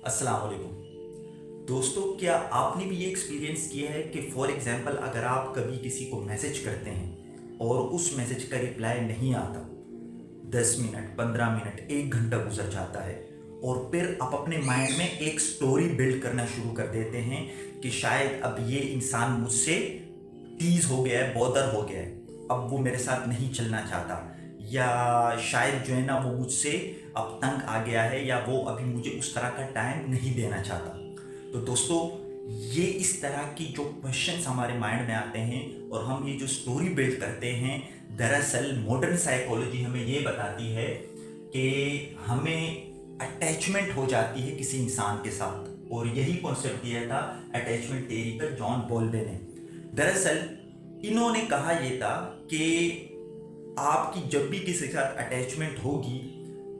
अस्सलाम वालेकुम दोस्तों, क्या आपने भी ये एक्सपीरियंस किया है कि फॉर एग्जांपल अगर आप कभी किसी को मैसेज करते हैं और उस मैसेज का रिप्लाई नहीं आता, 10 मिनट 15 मिनट 1 घंटा गुजर जाता है और फिर आप अपने माइंड में एक स्टोरी बिल्ड करना शुरू कर देते हैं कि शायद अब ये इंसान मुझसे टीज हो गया है, बॉदर हो गया है, अब वो मेरे साथ नहीं चलना चाहता, या शायद जो है ना वो मुझसे अब तंग आ गया है, या वो अभी मुझे उस तरह का टाइम नहीं देना चाहता। तो दोस्तों, ये इस तरह की जो क्वेश्चंस हमारे माइंड में आते हैं और हम ये जो स्टोरी बिल्ड करते हैं, दरअसल मॉडर्न साइकोलॉजी हमें ये बताती है कि हमें अटैचमेंट हो जाती है किसी इंसान के साथ। और यही कॉन्सेप्ट दिया था अटैचमेंट थ्योरी का जॉन बॉल्बे ने। दरअसल इन्होंने कहा ये था कि आपकी जब भी किसी के साथ अटैचमेंट होगी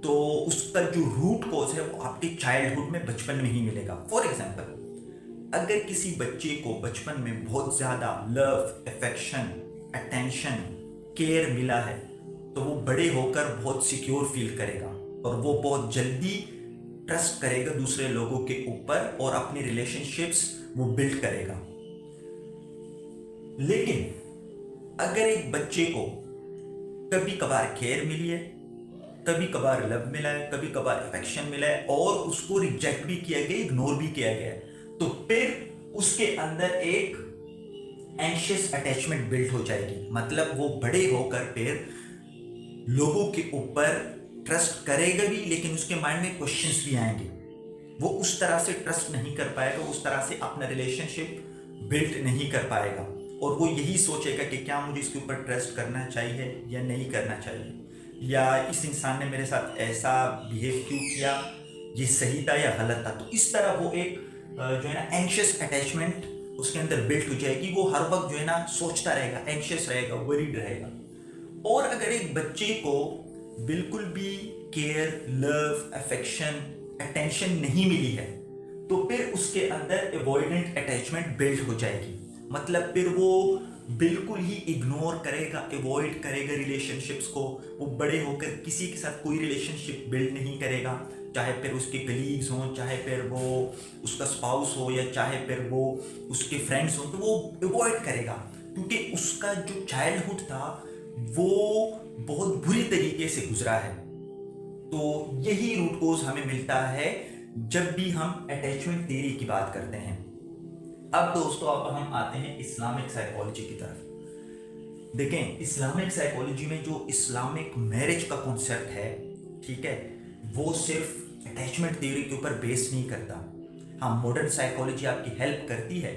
तो उसका जो रूट कॉज है वो आपके चाइल्डहुड में, बचपन में ही मिलेगा। फॉर एग्जाम्पल, अगर किसी बच्चे को बचपन में बहुत ज़्यादा लव, अफेक्शन, अटेंशन, केयर मिला है तो वो बड़े होकर बहुत सिक्योर फील करेगा और वो बहुत जल्दी ट्रस्ट करेगा दूसरे लोगों के ऊपर और अपनी रिलेशनशिप्स वो बिल्ड करेगा। लेकिन अगर एक बच्चे को कभी कभार केयर मिली है, कभी कभार लव मिला है, कभी कभार अफेक्शन मिला है और उसको रिजेक्ट भी किया गया, इग्नोर भी किया गया है, तो फिर उसके अंदर एक एंशियस अटैचमेंट बिल्ड हो जाएगी। मतलब वो बड़े होकर फिर लोगों के ऊपर ट्रस्ट करेगा भी, लेकिन उसके माइंड में क्वेश्चंस भी आएंगे। वो उस तरह से ट्रस्ट नहीं कर पाएगा, उस तरह से अपना रिलेशनशिप बिल्ड नहीं कर पाएगा और वो यही सोचेगा कि क्या मुझे इसके ऊपर ट्रस्ट करना चाहिए या नहीं करना चाहिए, या इस इंसान ने मेरे साथ ऐसा बिहेव क्यों किया, ये सही था या गलत था। तो इस तरह वो एक जो है ना एंशियस अटैचमेंट उसके अंदर बिल्ड हो जाएगी। वो हर वक्त जो है ना सोचता रहेगा, एंशियस रहेगा, वरीड रहेगा। और अगर एक बच्चे को बिल्कुल भी केयर, लव, अफेक्शन, अटेंशन नहीं मिली है तो फिर उसके अंदर अवॉइडेंट अटैचमेंट बिल्ड हो जाएगी। मतलब फिर वो बिल्कुल ही इग्नोर करेगा, अवॉइड करेगा रिलेशनशिप्स को। वो बड़े होकर किसी के साथ कोई रिलेशनशिप बिल्ड नहीं करेगा, चाहे फिर उसके कलीग्स हों, चाहे फिर वो उसका स्पाउस हो, या चाहे फिर वो उसके फ्रेंड्स हों, तो वो अवॉइड करेगा क्योंकि उसका जो चाइल्डहुड था वो बहुत बुरी तरीके से गुजरा है। तो यही रूट कोज हमें मिलता है जब भी हम अटैचमेंट थ्योरी की बात करते हैं। अब दोस्तों, अब हम आते हैं इस्लामिक साइकोलॉजी की तरफ। देखें, इस्लामिक साइकोलॉजी में जो इस्लामिक मैरिज का कॉन्सेप्ट है, ठीक है, वो सिर्फ अटैचमेंट थ्योरी के ऊपर बेस नहीं करता। हाँ, मॉडर्न साइकोलॉजी आपकी हेल्प करती है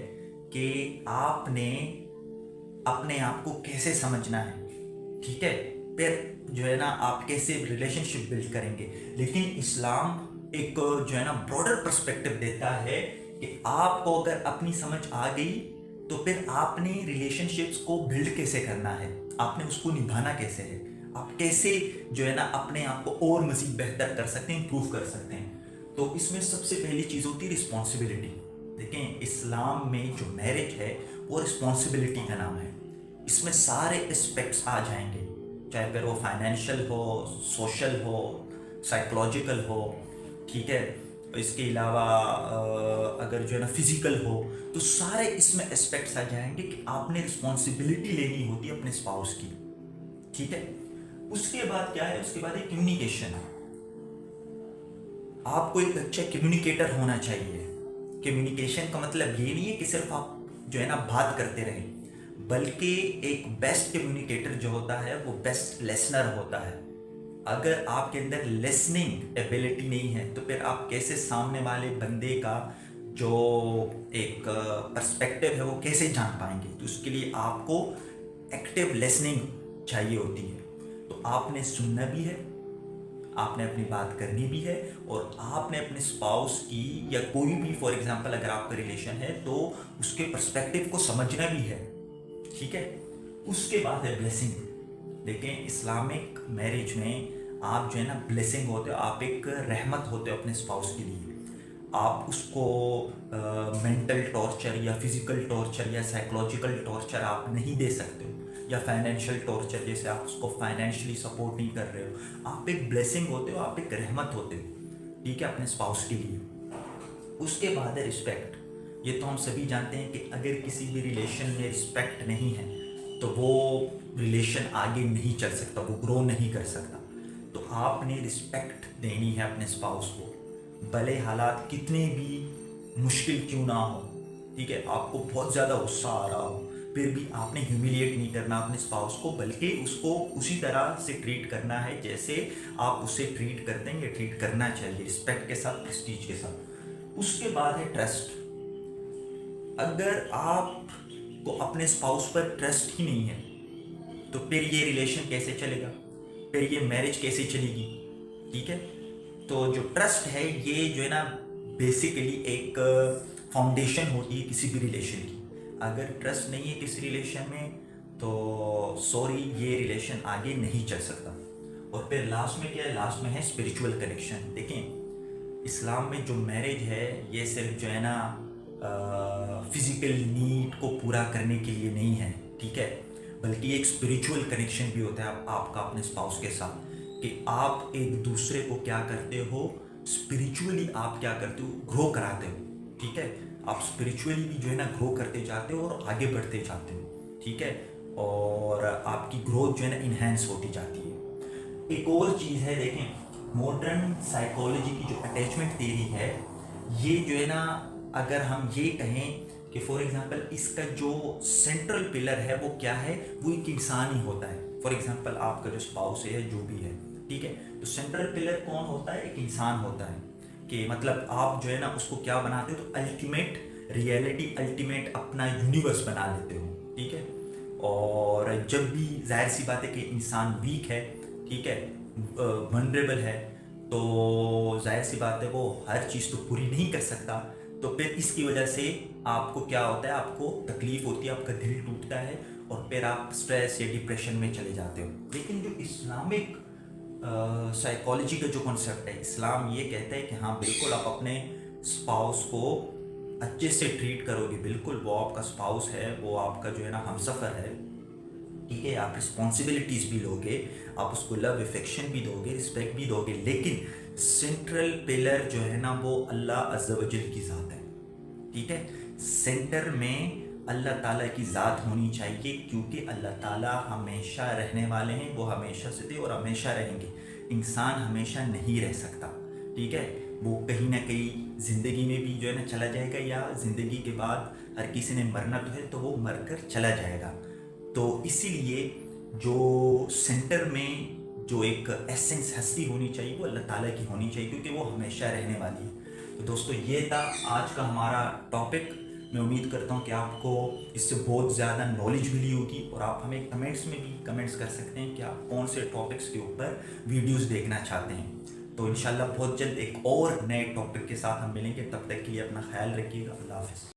कि आपने अपने आप को कैसे समझना है, ठीक है, फिर जो है ना आप कैसे रिलेशनशिप बिल्ड करेंगे। लेकिन इस्लाम एक जो है ना ब्रॉडर पर्सपेक्टिव देता है कि आपको अगर अपनी समझ आ गई तो फिर आपने रिलेशनशिप्स को बिल्ड कैसे करना है, आपने उसको निभाना कैसे है, आप कैसे जो है ना अपने आप को और मज़ीद बेहतर कर सकते हैं, इंप्रूव कर सकते हैं। तो इसमें सबसे पहली चीज़ होती है रिस्पॉन्सिबिलिटी। देखें, इस्लाम में जो मैरिज है वो रिस्पॉन्सिबिलिटी का नाम है। इसमें सारे एस्पेक्ट्स आ जाएंगे, चाहे फिर वो फाइनेंशियल हो, सोशल हो, साइकोलॉजिकल हो, ठीक है, इसके अलावा अगर जो है ना फिजिकल हो, तो सारे इसमें एस्पेक्ट्स आ जाएंगे कि आपने रिस्पॉन्सिबिलिटी लेनी होती है अपने स्पाउस की, ठीक है। उसके बाद क्या है, उसके बाद एक कम्युनिकेशन है। आपको एक अच्छा कम्युनिकेटर होना चाहिए। कम्युनिकेशन का मतलब ये नहीं है कि सिर्फ आप जो है ना बात करते रहें, बल्कि एक बेस्ट कम्युनिकेटर जो होता है वो बेस्ट लिसनर होता है। अगर आपके अंदर लिसनिंग एबिलिटी नहीं है तो फिर आप कैसे सामने वाले बंदे का जो एक पर्सपेक्टिव है वो कैसे जान पाएंगे। तो उसके लिए आपको एक्टिव लिसनिंग चाहिए होती है। तो आपने सुनना भी है, आपने अपनी बात करनी भी है, और आपने अपने स्पाउस की या कोई भी, फॉर एग्जांपल अगर आपका रिलेशन है तो उसके पर्सपेक्टिव को समझना भी है, ठीक है। उसके बाद है ब्लेसिंग। देखें, इस्लामिक मैरिज में आप जो है ना ब्लेसिंग होते हो, आप एक रहमत होते हो अपने स्पाउस के लिए। आप उसको मेंटल टॉर्चर या फिजिकल टॉर्चर या साइकोलॉजिकल टॉर्चर आप नहीं दे सकते हो, या फाइनेंशियल टॉर्चर, जैसे आप उसको फाइनेंशियली सपोर्ट नहीं कर रहे हो। आप एक ब्लेसिंग होते हो, आप एक रहमत होते हो, ठीक है, अपने स्पाउस के लिए। اس کے بعد ہے رسپیکٹ. یہ تو ہم سبھی جانتے ہیں کہ اگر کسی بھی ریلیشن میں رسپیکٹ نہیں ہے تو وہ ریلیشن آگے نہیں چل سکتا, وہ گرو نہیں کر سکتا. تو آپ نے رسپیکٹ دینی ہے اپنے اسپاؤس کو, بھلے حالات کتنے بھی مشکل کیوں نہ ہو. ٹھیک ہے, آپ کو بہت زیادہ غصہ آ رہا ہو, پھر بھی آپ نے ہیوملیٹ نہیں کرنا اپنے اسپاؤس کو, بلکہ اس کو اسی طرح سے ٹریٹ کرنا ہے جیسے آپ اسے ٹریٹ کرتے ہیں. یہ ٹریٹ کرنا چاہیے رسپیکٹ کے ساتھ, پریسٹیج کے ساتھ. اس کے بعد ہے ٹرسٹ. اگر آپ کو اپنے اسپاؤس پر ٹرسٹ ہی نہیں ہے تو پھر یہ ریلیشن کیسے چلے گا, پھر یہ میرج کیسے چلے گی. ٹھیک ہے, تو جو ٹرسٹ ہے یہ جو ہے نا بیسیکلی ایک فاؤنڈیشن ہوتی ہے کسی بھی ریلیشن کی. اگر ٹرسٹ نہیں ہے کسی ریلیشن میں تو سوری, یہ ریلیشن آگے نہیں چل سکتا. اور پھر لاسٹ میں کیا ہے, لاسٹ میں ہے اسپریچول کنیکشن. دیکھیں, اسلام میں جو میرج ہے یہ صرف جو ہے نا فزیکل نیڈ کو پورا کرنے کے لیے نہیں ہے. ٹھیک ہے, بلکہ ایک اسپریچول کنیکشن بھی ہوتا ہے آپ کا اپنے اسپاؤس کے ساتھ, کہ آپ ایک دوسرے کو کیا کرتے ہو, اسپریچولی آپ کیا کرتے ہو, گرو کراتے ہو. ٹھیک ہے, آپ اسپریچولی بھی جو ہے نا گرو کرتے جاتے ہو اور آگے بڑھتے جاتے ہو. ٹھیک ہے, اور آپ کی گروتھ جو ہے نا انہینس ہوتی جاتی ہے. ایک اور چیز ہے, دیکھیں, ماڈرن سائیکالوجی کی جو اٹیچمنٹ تھیوری ہے, یہ جو ہے نا اگر ہم یہ کہیں کہ فار ایگزامپل اس کا جو سینٹرل پلر ہے وہ کیا ہے, وہ ایک انسان ہی ہوتا ہے. فار ایگزامپل آپ کا جو اسپاؤس ہے جو بھی ہے, ٹھیک ہے, تو سینٹرل پلر کون ہوتا ہے, ایک انسان ہوتا ہے. کہ مطلب آپ جو ہے نا اس کو کیا بناتے ہو, تو الٹیمیٹ ریئلٹی, الٹیمیٹ اپنا یونیورس بنا لیتے ہو. ٹھیک ہے, اور جب بھی ظاہر سی بات ہے کہ انسان ویک ہے, ٹھیک ہے, ونریبل ہے, تو ظاہر سی بات ہے وہ ہر چیز تو پوری نہیں کر سکتا. تو پھر اس کی وجہ سے آپ کو کیا ہوتا ہے, آپ کو تکلیف ہوتی ہے, آپ کا دل ٹوٹتا ہے, اور پھر آپ اسٹریس یا ڈپریشن میں چلے جاتے ہو. لیکن جو اسلامک سائیکالوجی کا جو کنسیپٹ ہے, اسلام یہ کہتا ہے کہ ہاں بالکل آپ اپنے اسپاؤس کو اچھے سے ٹریٹ کرو گے, بالکل وہ آپ کا اسپاؤس ہے, وہ آپ کا جو ہے نا ہم سفر ہے. ٹھیک ہے, آپ رسپانسبلٹیز بھی لو گے, آپ اس کو لو افیکشن بھی دو گے, رسپیکٹ بھی دو گے, لیکن سینٹرل پلر جو ہے نا وہ اللہ عز و جل کی ذات ہے. ٹھیک ہے, سینٹر میں اللہ تعالیٰ کی ذات ہونی چاہیے, کیونکہ اللہ تعالیٰ ہمیشہ رہنے والے ہیں, وہ ہمیشہ سے تھے اور ہمیشہ رہیں گے. انسان ہمیشہ نہیں رہ سکتا. ٹھیک ہے, وہ کہیں نہ کہیں زندگی میں بھی جو ہے نا چلا جائے گا, یا زندگی کے بعد ہر کسی نے مرنا تو ہے, تو وہ مر کر چلا جائے گا. تو اسی لیے جو سینٹر میں جو ایک ایسنس ہستی ہونی چاہیے وہ اللہ تعالیٰ کی ہونی چاہیے, کیونکہ وہ ہمیشہ رہنے والی ہے. تو دوستو یہ تھا آج کا ہمارا ٹاپک. میں امید کرتا ہوں کہ آپ کو اس سے بہت زیادہ نالج ملی ہوگی, اور آپ ہمیں کمنٹس میں بھی کمنٹس کر سکتے ہیں کہ آپ کون سے ٹاپکس کے اوپر ویڈیوز دیکھنا چاہتے ہیں. تو انشاءاللہ بہت جلد ایک اور نئے ٹاپک کے ساتھ ہم ملیں گے. تب تک کے لیے اپنا خیال رکھیے گا. اللہ حافظ.